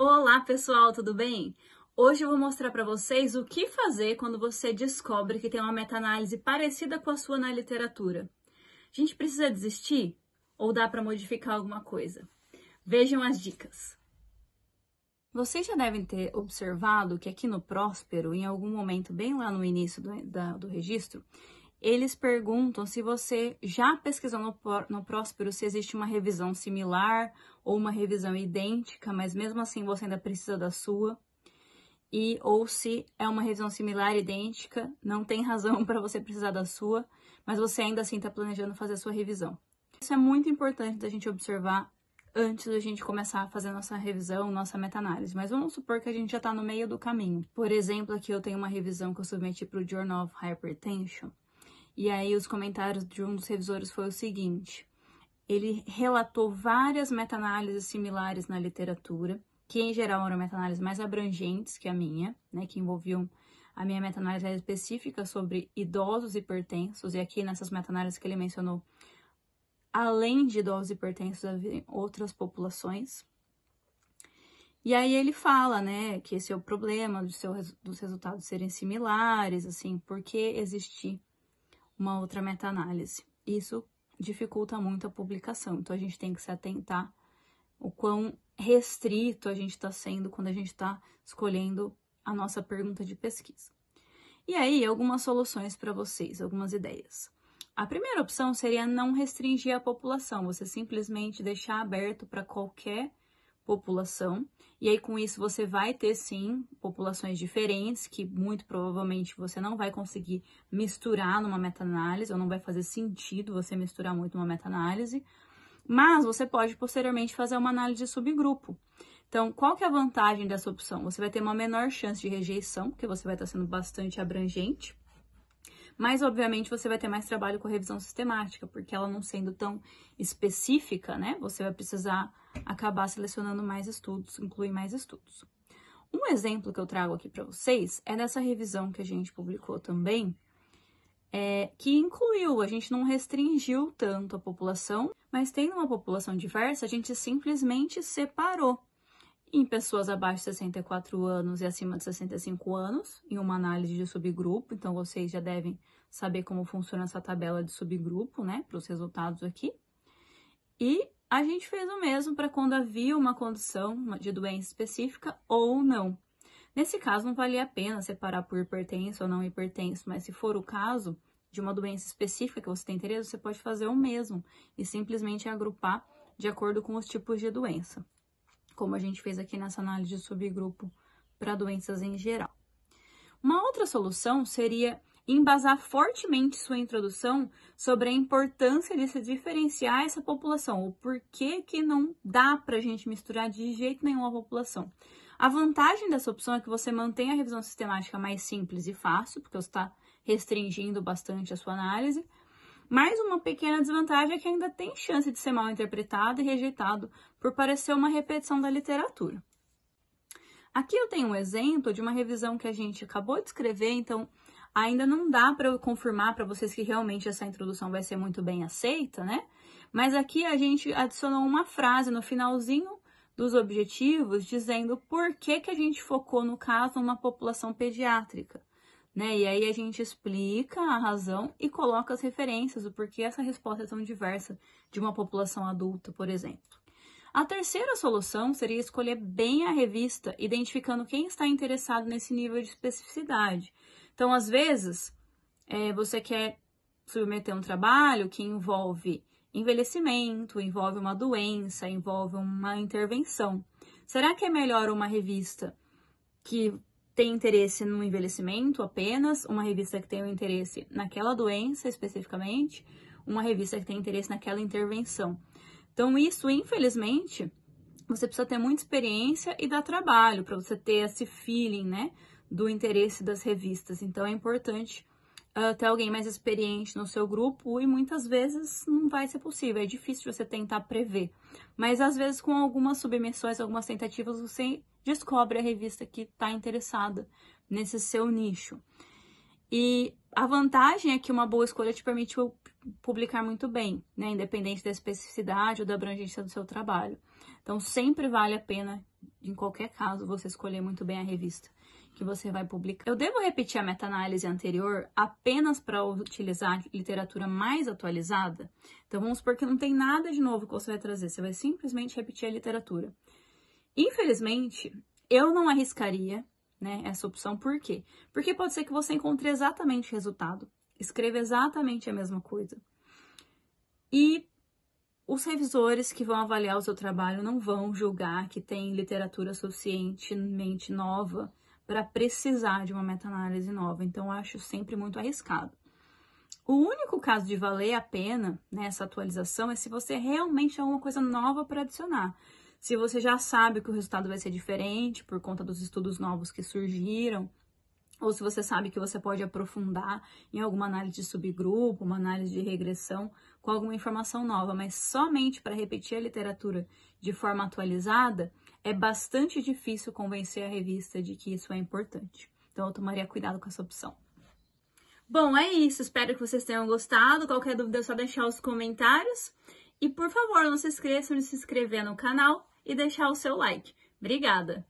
Olá pessoal, tudo bem? Hoje eu vou mostrar para vocês o que fazer quando você descobre que tem uma meta-análise parecida com a sua na literatura. A gente precisa desistir ou dá para modificar alguma coisa? Vejam as dicas. Vocês já devem ter observado que aqui no Próspero, em algum momento bem lá no início do registro, eles perguntam se você já pesquisou no Próspero se existe uma revisão similar ou uma revisão idêntica, mas mesmo assim você ainda precisa da sua. Ou se é uma revisão similar, idêntica, não tem razão para você precisar da sua, mas você ainda assim está planejando fazer a sua revisão. Isso é muito importante da gente observar antes da gente começar a fazer nossa revisão, nossa meta-análise. Mas vamos supor que a gente já está no meio do caminho. Por exemplo, aqui eu tenho uma revisão que eu submeti para o Journal of Hypertension. E aí os comentários de um dos revisores foi o seguinte: ele relatou várias meta-análises similares na literatura, que em geral eram meta-análises mais abrangentes que a minha, né, que envolviam a minha meta-análise específica sobre idosos hipertensos, e aqui nessas meta-análises que ele mencionou, além de idosos hipertensos, havia outras populações. E aí ele fala, né, que esse é o problema dos resultados serem similares, assim, porque existe uma outra meta-análise. Isso dificulta muito a publicação, então a gente tem que se atentar o quão restrito a gente está sendo quando a gente está escolhendo a nossa pergunta de pesquisa. E aí, algumas soluções para vocês, algumas ideias. A primeira opção seria não restringir a população, você simplesmente deixar aberto para qualquer população, e aí com isso você vai ter sim populações diferentes, que muito provavelmente você não vai conseguir misturar numa meta-análise, ou não vai fazer sentido você misturar muito numa meta-análise, mas você pode posteriormente fazer uma análise de subgrupo. Então, qual que é a vantagem dessa opção? Você vai ter uma menor chance de rejeição, porque você vai estar sendo bastante abrangente, mas, obviamente, você vai ter mais trabalho com a revisão sistemática, porque ela não sendo tão específica, né? Você vai precisar acabar selecionando mais estudos, incluir mais estudos. Um exemplo que eu trago aqui para vocês é dessa revisão que a gente publicou também, que incluiu, a gente não restringiu tanto a população, mas tendo uma população diversa, a gente simplesmente separou em pessoas abaixo de 64 anos e acima de 65 anos, em uma análise de subgrupo. Então, vocês já devem saber como funciona essa tabela de subgrupo, né, para os resultados aqui. E a gente fez o mesmo para quando havia uma condição de doença específica ou não. Nesse caso, não valia a pena separar por hipertenso ou não hipertenso, mas se for o caso de uma doença específica que você tem interesse, você pode fazer o mesmo e simplesmente agrupar de acordo com os tipos de doença, como a gente fez aqui nessa análise de subgrupo para doenças em geral. Uma outra solução seria embasar fortemente sua introdução sobre a importância de se diferenciar essa população, o porquê que não dá para a gente misturar de jeito nenhum a população. A vantagem dessa opção é que você mantém a revisão sistemática mais simples e fácil, porque você está restringindo bastante a sua análise, mas uma pequena desvantagem é que ainda tem chance de ser mal interpretado e rejeitado por parecer uma repetição da literatura. Aqui eu tenho um exemplo de uma revisão que a gente acabou de escrever, então ainda não dá para eu confirmar para vocês que realmente essa introdução vai ser muito bem aceita, né? Mas aqui a gente adicionou uma frase no finalzinho dos objetivos dizendo por que a gente focou, no caso, numa população pediátrica. Né? E aí a gente explica a razão e coloca as referências, o porquê essa resposta é tão diversa de uma população adulta, por exemplo. A terceira solução seria escolher bem a revista, identificando quem está interessado nesse nível de especificidade. Então, às vezes, você quer submeter um trabalho que envolve envelhecimento, envolve uma doença, envolve uma intervenção. Será que é melhor uma revista que tem interesse no envelhecimento apenas, uma revista que tem um interesse naquela doença especificamente, uma revista que tem interesse naquela intervenção? Então, isso, infelizmente, você precisa ter muita experiência e dá trabalho para você ter esse feeling, né, do interesse das revistas. Então, é importante ter alguém mais experiente no seu grupo e muitas vezes não vai ser possível, é difícil você tentar prever. Mas, às vezes, com algumas submissões, algumas tentativas, você descobre a revista que está interessada nesse seu nicho. E a vantagem é que uma boa escolha te permite publicar muito bem, né? Independente da especificidade ou da abrangência do seu trabalho. Então, sempre vale a pena em qualquer caso, você escolher muito bem a revista que você vai publicar. Eu devo repetir a meta-análise anterior apenas para utilizar literatura mais atualizada? Então, vamos supor que não tem nada de novo que você vai trazer, você vai simplesmente repetir a literatura. Infelizmente, eu não arriscaria, né, essa opção. Por quê? Porque pode ser que você encontre exatamente o resultado, escreva exatamente a mesma coisa. E os revisores que vão avaliar o seu trabalho não vão julgar que tem literatura suficientemente nova para precisar de uma meta-análise nova. Então, eu acho sempre muito arriscado. O único caso de valer a pena nessa atualização é se você realmente tem alguma coisa nova para adicionar. Se você já sabe que o resultado vai ser diferente por conta dos estudos novos que surgiram, ou se você sabe que você pode aprofundar em alguma análise de subgrupo, uma análise de regressão, com alguma informação nova, mas somente para repetir a literatura de forma atualizada, é bastante difícil convencer a revista de que isso é importante. Então, eu tomaria cuidado com essa opção. Bom, é isso. Espero que vocês tenham gostado. Qualquer dúvida é só deixar os comentários. E, por favor, não se esqueçam de se inscrever no canal e deixar o seu like. Obrigada!